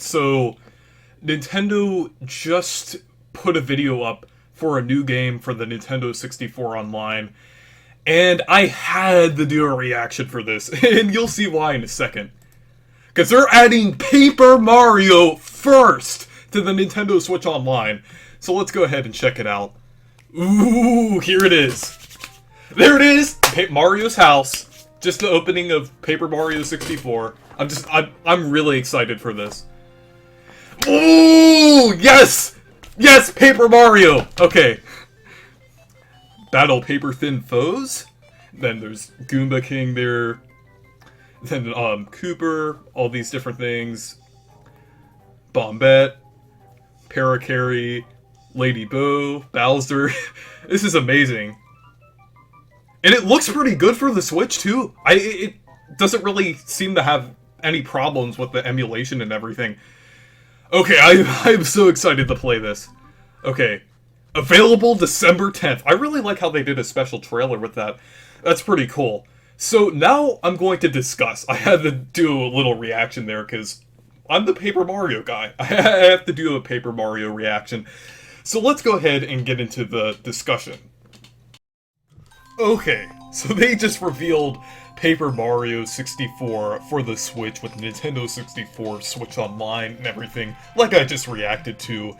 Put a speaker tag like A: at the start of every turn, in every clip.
A: So, Nintendo just put a video up for a new game for the Nintendo 64 Online, and I had to do a reaction for this, and you'll see why in a second. Because they're adding Paper Mario first to the Nintendo Switch Online. So let's go ahead and check it out. Ooh, here it is. There it is! Mario's house. Just the opening of Paper Mario 64. I'm really excited for this. Ooh, yes! Yes, Paper Mario! Okay. Battle paper thin foes. Then there's Goomba King there. Then, Cooper, all these different things. Bombette, Parakarry, Lady Bo, Bowser. This is amazing. And it looks pretty good for the Switch, too. It doesn't really seem to have any problems with the emulation and everything. Okay, I'm so excited to play this. Okay. Available December 10th. I really like how they did a special trailer with that. That's pretty cool. So now I'm going to discuss. I had to do a little reaction there because I'm the Paper Mario guy. I have to do a Paper Mario reaction. So let's go ahead and get into the discussion. Okay, so they just revealed Paper Mario 64 for the Switch with Nintendo 64 Switch Online and everything, like I just reacted to.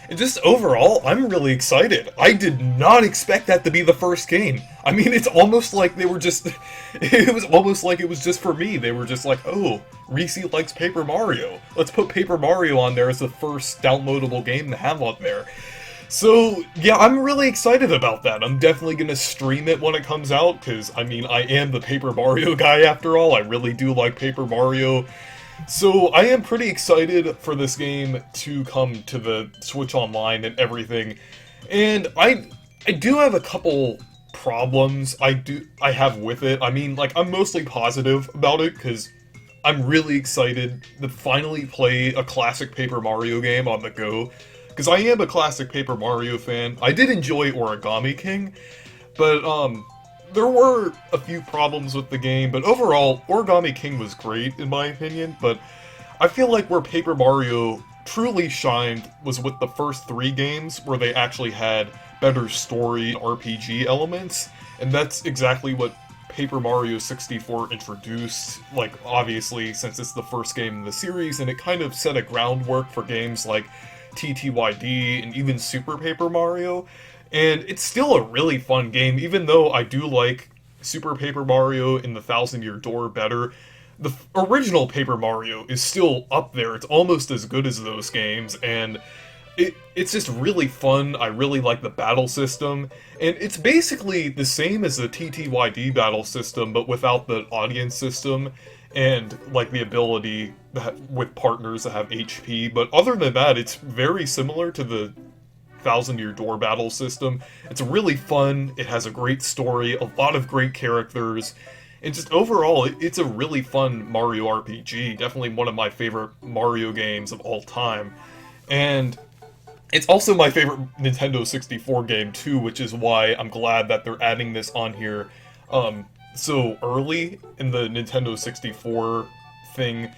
A: And just overall, I'm really excited. I did not expect that to be the first game. I mean, it's almost like they were just... It was almost like it was just for me. They were just like, oh, Reese likes Paper Mario. Let's put Paper Mario on there as the first downloadable game to have on there. So, yeah, I'm really excited about that. I'm definitely going to stream it when it comes out, because, I mean, I am the Paper Mario guy after all. I really do like Paper Mario. So, I am pretty excited for this game to come to the Switch Online and everything. And I do have a couple problems I have with it. I mean, like, I'm mostly positive about it, because I'm really excited to finally play a classic Paper Mario game on the go. Because I am a classic Paper Mario fan. I did enjoy Origami King, but there were a few problems with the game, but overall, Origami King was great in my opinion, but I feel like where Paper Mario truly shined was with the first 3 games, where they actually had better story RPG elements, and that's exactly what Paper Mario 64 introduced, like, obviously, since it's the first game in the series, and it kind of set a groundwork for games like TTYD and even Super Paper Mario, and it's still a really fun game, even though I do like Super Paper Mario and the Thousand Year Door better. The original Paper Mario is still up there. It's almost as good as those games, and it's just really fun. I really like the battle system, and it's basically the same as the TTYD battle system, but without the audience system, and like the ability with partners that have HP, but other than that, it's very similar to the Thousand Year Door battle system. It's really fun, it has a great story, a lot of great characters, and just overall, it's a really fun Mario RPG, definitely one of my favorite Mario games of all time. And it's also my favorite Nintendo 64 game too, which is why I'm glad that they're adding this on here so early in the Nintendo 64 thing.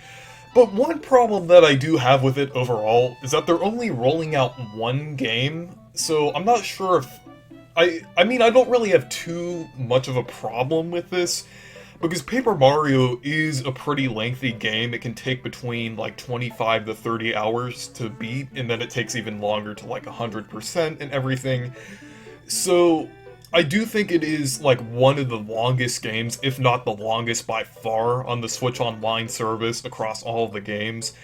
A: But one problem that I do have with it overall is that they're only rolling out one game, so I'm not sure if... I mean, I don't really have too much of a problem with this, because Paper Mario is a pretty lengthy game. It can take between like 25 to 30 hours to beat, and then it takes even longer to like 100% and everything. So I do think it is like one of the longest games, if not the longest by far, on the Switch Online service across all of the games.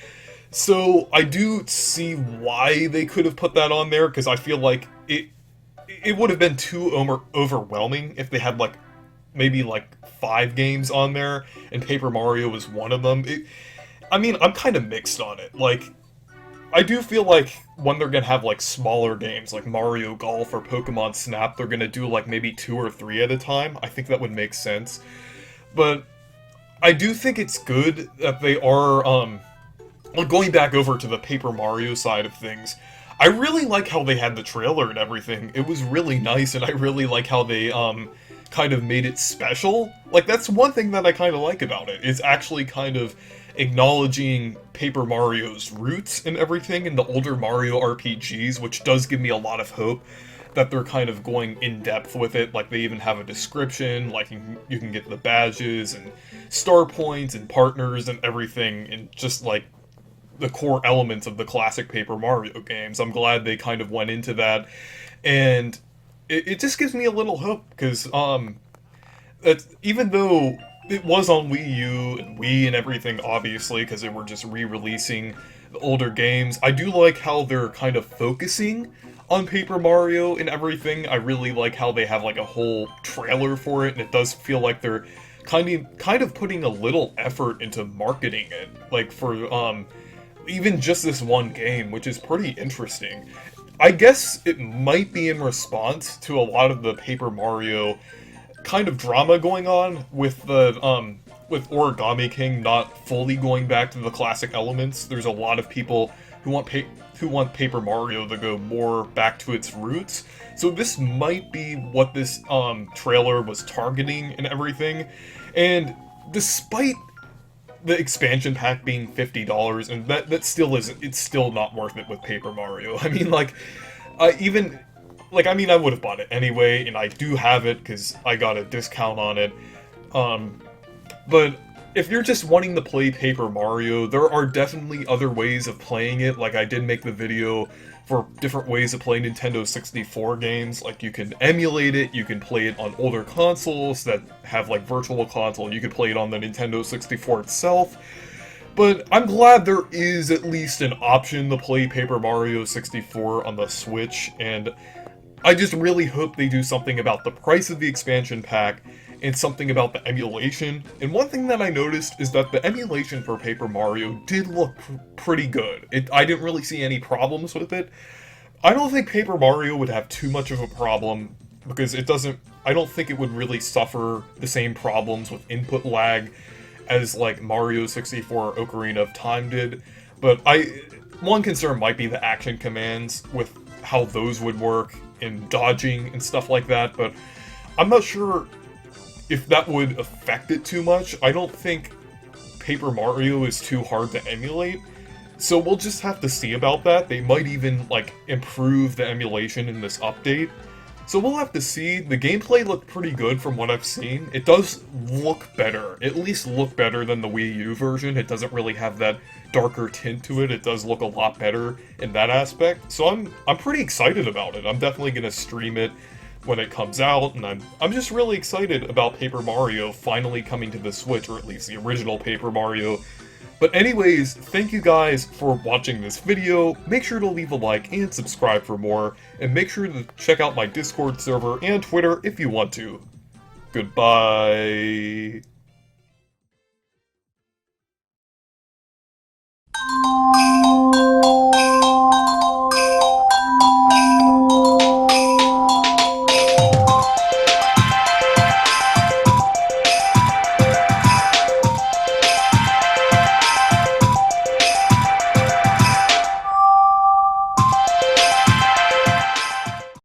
A: So I do see why they could have put that on there, because I feel like it would have been too overwhelming if they had like maybe like 5 games on there and Paper Mario was one of them. I mean, I'm kind of mixed on it. Like, I do feel like when they're gonna have like smaller games like Mario Golf or Pokemon Snap, they're gonna do like maybe 2 or 3 at a time. I think that would make sense. But I do think it's good that they are, like, going back over to the Paper Mario side of things. I really like how they had the trailer and everything. It was really nice, and I really like how they, kind of made it special. Like, that's one thing that I kind of like about it. It's actually kind of acknowledging Paper Mario's roots and everything in the older Mario RPGs, which does give me a lot of hope that they're kind of going in depth with it. Like, they even have a description, like you can get the badges and star points and partners and everything, and just like the core elements of the classic Paper Mario games. I'm glad they kind of went into that, and it just gives me a little hope, because that even though it was on Wii U and Wii and everything, obviously, because they were just re-releasing the older games, I do like how they're kind of focusing on Paper Mario and everything. I really like how they have like a whole trailer for it, and it does feel like they're kind of putting a little effort into marketing it, like for even just this one game, which is pretty interesting. I guess it might be in response to a lot of the Paper Mario kind of drama going on with the with Origami King not fully going back to the classic elements. There's a lot of people who want Paper Mario to go more back to its roots. So this might be what this trailer was targeting and everything. And despite the expansion pack being $50, and that still isn't, it's still not worth it with Paper Mario. I mean, like, I would have bought it anyway, and I do have it because I got a discount on it. But if you're just wanting to play Paper Mario, there are definitely other ways of playing it. Like, I did make the video for different ways to play Nintendo 64 games. Like, you can emulate it, you can play it on older consoles that have, like, Virtual Console, you can play it on the Nintendo 64 itself. But I'm glad there is at least an option to play Paper Mario 64 on the Switch, and I just really hope they do something about the price of the expansion pack and something about the emulation. And one thing that I noticed is that the emulation for Paper Mario did look pretty good. I didn't really see any problems with it. I don't think Paper Mario would have too much of a problem, because I don't think it would really suffer the same problems with input lag as like Mario 64 or Ocarina of Time did. But one concern might be the action commands, with how those would work in dodging and stuff like that, but I'm not sure if that would affect it too much. I don't think Paper Mario is too hard to emulate, so we'll just have to see about that. They might even, like, improve the emulation in this update, so we'll have to see. The gameplay looked pretty good from what I've seen. It does look better, at least look better than the Wii U version. It doesn't really have that darker tint to it. It does look a lot better in that aspect, so I'm pretty excited about it. I'm definitely gonna stream it when it comes out, and I'm just really excited about Paper Mario finally coming to the Switch, or at least the original Paper Mario. But anyways, thank you guys for watching this video. Make sure to leave a like and subscribe for more, and make sure to check out my Discord server and Twitter if you want to. Goodbye.